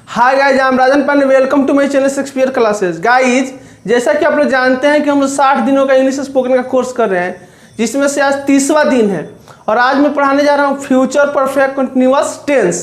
Hi guys, I am Rajan Pandey. Welcome to my channel Shakespeare classes. Guys, जैसा कि आप लोग जानते हैं कि हम लोग 60 दिनों का इंग्लिश स्पोकन का कोर्स कर रहे हैं, जिसमें से आज 30वां दिन है। और आज मैं पढ़ाने जा रहा हूँ फ्यूचर परफेक्ट कंटिन्यूअस टेंस।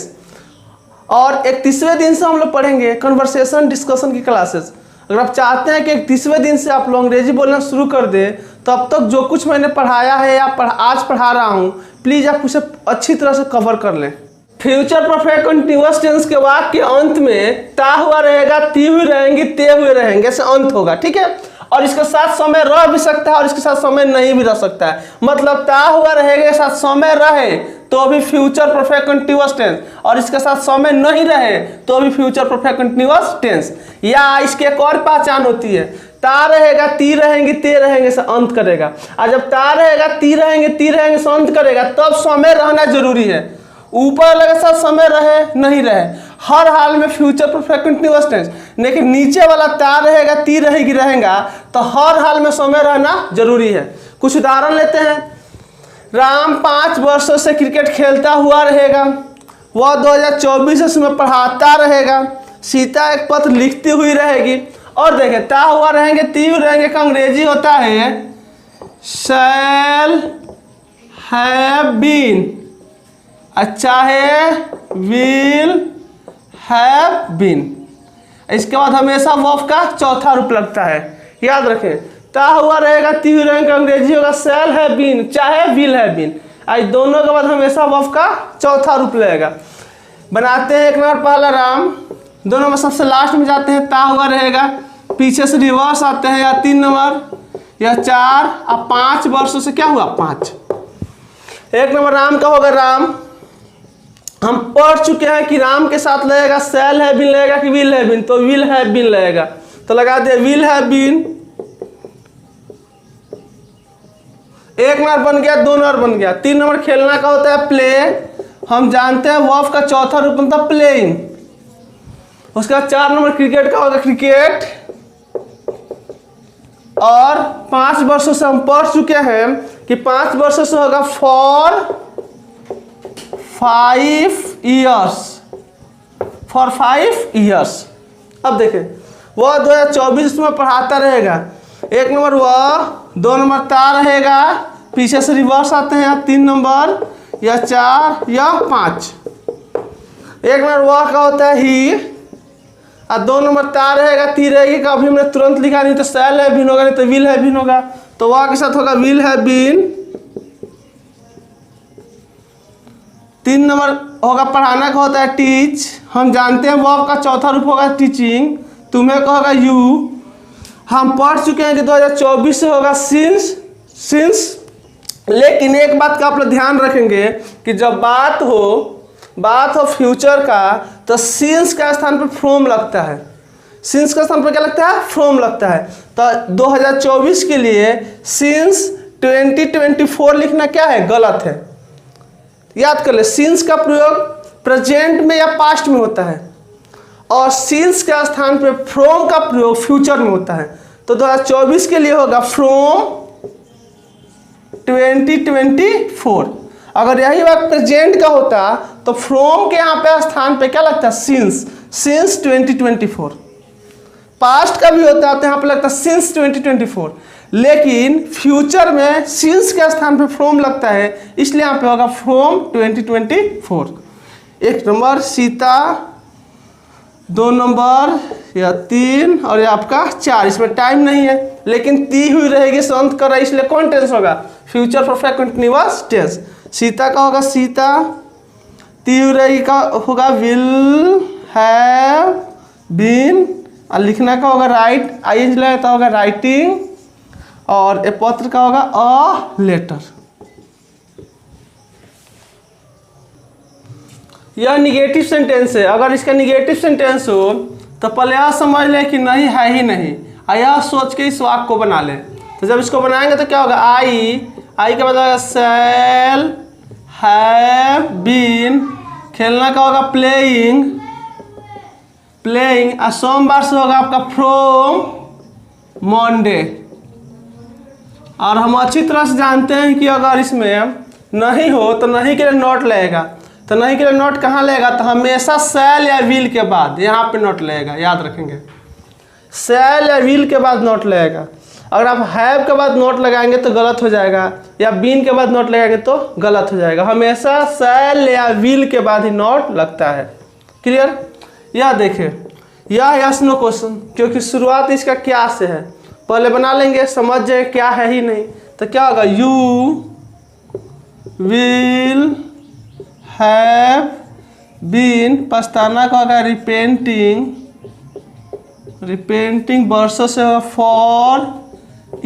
और 31वें दिन से हम लोग पढ़ेंगे कन्वर्सेशन डिस्कशन की क्लासेस। अगर आप चाहते हैं कि 31वें दिन से आप लोग अंग्रेजी बोलना शुरू कर दें, तो अब तक जो कुछ मैंने पढ़ाया है या आज पढ़ा रहा हूँ, प्लीज़ आप उसे अच्छी तरह से कवर कर लें। फ्यूचर परफेक्ट कंटिन्यूअस टेंस के वाक्य के अंत में ता हुआ रहेगा, ती हुई रहेंगी, ते हुए रहेंगे, ऐसे अंत होगा, ठीक है। और इसके साथ समय रह भी सकता है और इसके साथ समय नहीं भी रह सकता है। मतलब ता हुआ रहेगा के साथ समय रहे तो भी फ्यूचर परफेक्ट कंटिन्यूअस टेंस, और इसके साथ समय नहीं रहे तो भी फ्यूचर परफेक्ट कंटिन्यूअस टेंस। या इसकी एक और पहचान होती है, ता रहेगा, ती रहेंगी, ते रहेंगे से अंत करेगा। और जब ता रहेगा, ती रहेंगे से अंत करेगा, तब समय रहना जरूरी है। ऊपर लगे साथ समय रहे नहीं रहे, हर हाल में फ्यूचर परफेक्ट कंटिन्यूअस टेंस। लेकिन नीचे वाला ता रहेगा, ती रहेगी, रहेगा, तो हर हाल में समय रहना जरूरी है। कुछ उदाहरण लेते हैं। राम 5 वर्षों से क्रिकेट खेलता हुआ रहेगा, वह 2024 में पढ़ाता रहेगा। सीता एक पत्र लिखती हुई रहेगी। और देखें, ता हुआ रहेंगे, ती हुई रहेंगे का अंग्रेजी होता है शैल हैव बीन, अच्छा है विल हैव बीन। इसके बाद हमेशा वर्ब का चौथा रूप लगता है, याद रखें। ता हुआ रहेगा, ती हुई रहेंगे, अंग्रेजी होगा शैल हैव बीन, चाहे विल हैव बीन। आज दोनों के बाद हमेशा वर्ब का चौथा रूप लगेगा। बनाते हैं 1 नंबर पहला राम, 2 नंबर सबसे लास्ट में जाते हैं, ता हुआ रहेगा, पीछे से रिवर्स आते हैं, या 3 नंबर या 4 और 5 वर्षों से क्या हुआ 5। 1 नंबर राम का होगा राम। हम पढ़ चुके हैं कि राम के साथ लगेगा शैल हैव बीन लगेगा कि विल हैव बीन, तो विल हैव बीन लगेगा, तो लगा दिया विल हैव बीन। 1 नंबर बन गया, 2 नंबर बन गया। 3 नंबर खेलना का होता है प्ले, हम जानते हैं वर्ब का चौथा रूप बनता है प्लेइंग। उसके बाद 4 नंबर क्रिकेट का होगा क्रिकेट। और 5 वर्षों से हम पढ़ चुके हैं कि 5 वर्षों से होगा फॉर 5 ईयर्स। अब देखें, वह 2024 में पढ़ाता रहेगा। 1 नंबर वह, 2 नंबर ता रहेगा, पीछे से रिवर्स आते हैं, 3 नंबर या 4 या 5। 1 नंबर वह का होता है ही, और 2 नंबर ता रहेगा, ती रहेगी का अभी हमने तुरंत लिखा, नहीं तो शैल हैव बीन होगा, नहीं तो विल हैव बीन होगा, तो वह के साथ होगा विल हैव बीन। 3 नंबर होगा पढ़ाना का होता है टीच, हम जानते हैं वर्ब का चौथा रूप होगा टीचिंग, तुम्हें का होगा यू। हम पढ़ चुके हैं कि 2024 से होगा सिंस। लेकिन एक बात का आप लोग ध्यान रखेंगे कि जब बात हो फ्यूचर का, तो सिंस का स्थान पर फ्रॉम लगता है। सिंस का स्थान पर क्या लगता है? फ्रॉम लगता है। तो 2024 के लिए सिंस 2024 लिखना क्या है? गलत है। याद कर ले, सिंस का प्रयोग प्रेजेंट में या पास्ट में होता है, और सिंस के स्थान पर फ्रॉम का प्रयोग फ्यूचर में होता है। तो 2024 के लिए होगा फ्रॉम 2024। अगर यही बात प्रेजेंट का होता तो फ्रॉम के यहाँ पे स्थान पे क्या लगता है? सिंस 2024। पास्ट का भी होता है तो यहाँ पे लगता है सिंस 2024। लेकिन फ्यूचर में सिंस के स्थान पे फ्रॉम लगता है, इसलिए यहाँ पे होगा फ्रॉम 2024। 1 नंबर सीता, 2 नंबर या 3 और ये आपका 4। इसमें टाइम नहीं है, लेकिन ती हुई रहेगी, संत कर रहा है, इसलिए कौन टेंस होगा? Future perfect continuous tense. Sita का होगा सीता, ती हुई रहेगी का होगा विल हैव बीन, और लिखना का होगा राइट, आईएनजी लगता होगा राइटिंग, और ए पत्र का होगा अ लेटर। यह निगेटिव सेंटेंस है। अगर इसका निगेटिव सेंटेंस हो तो पहले यह समझ लें कि नहीं है ही नहीं, और यह सोच के इस वाक्य को बना लें। तो जब इसको बनाएंगे तो क्या होगा? आई के बाद होगा शैल हैव बीन, खेलना का होगा प्लेइंग, और सोमवार से होगा आपका फ्रॉम मंडे। और हम अच्छी तरह से जानते हैं कि अगर इसमें नहीं हो तो नहीं के लिए नॉट लगेगा। तो नहीं के लिए नॉट कहाँ लगेगा, तो हमेशा शैल या विल के बाद यहाँ पे नॉट लगेगा, याद रखेंगे। शैल या विल के बाद नॉट लगेगा। अगर आप हैव के बाद नोट लगाएंगे तो गलत हो जाएगा, या बीन के बाद नोट लगाएंगे तो गलत हो जाएगा। हमेशा शैल या विल के बाद ही नोट लगता है। क्लियर? यह देखिए, यह यस नो क्वेश्चन, क्योंकि शुरुआत इसका क्या से है, पहले बना लेंगे, समझ जाए क्या है ही नहीं। तो क्या होगा, यू विल हैव बीन, पछताना का होगा रिपेंटिंग वर्षों से फॉर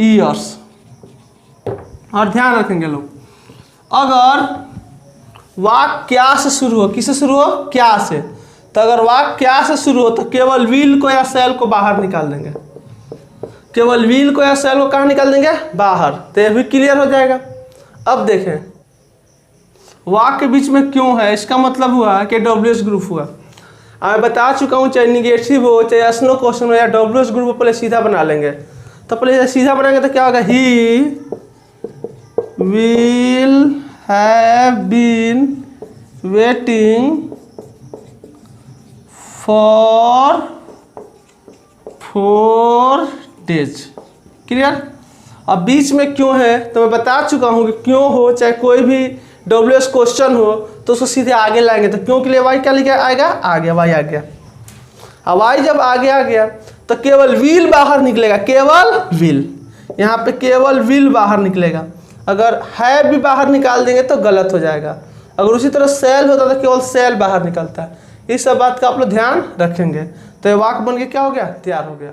ईयर्स। और ध्यान रखेंगे लोग, अगर वाक्य क्या से शुरू हो, किससे शुरू हो, क्या से, तो अगर वाक्य क्या से शुरू हो तो केवल विल को या शैल को बाहर निकाल देंगे। केवल विल को या शैल को कहाँ निकाल देंगे, बाहर। तो यह भी क्लियर हो जाएगा। अब देखें, वाक्य के बीच में क्यों है, इसका मतलब हुआ कि डब्ल्यूएस ग्रुप हुआ। मैं बता चुका हूँ, चाहे निगेटिव हो चाहे यस नो क्वेश्चन हो या डब्ल्यूएस ग्रुप पहले सीधा बना लेंगे। तो पहले सीधा बनाएंगे तो क्या होगा, he will have been waiting for 4 days। Clear? अब बीच में क्यों है तो मैं बता चुका हूँ कि क्यों हो, चाहे कोई भी डब्ल्यूएस क्वेश्चन हो तो उसको सीधे आगे लाएंगे। तो क्यों के लिए वाई क्या लिखा आएगा, आगे वाई आ गया। अब वाई जब आगे आ गया तो केवल विल बाहर निकलेगा, केवल विल, यहाँ पे केवल विल बाहर निकलेगा। अगर है भी बाहर निकाल देंगे तो गलत हो जाएगा। अगर उसी तरह सेल होता तो केवल सेल बाहर निकलता है। इस सब बात का आप लोग ध्यान रखेंगे। तो ये वाक्य बन के क्या हो गया, तैयार हो गया।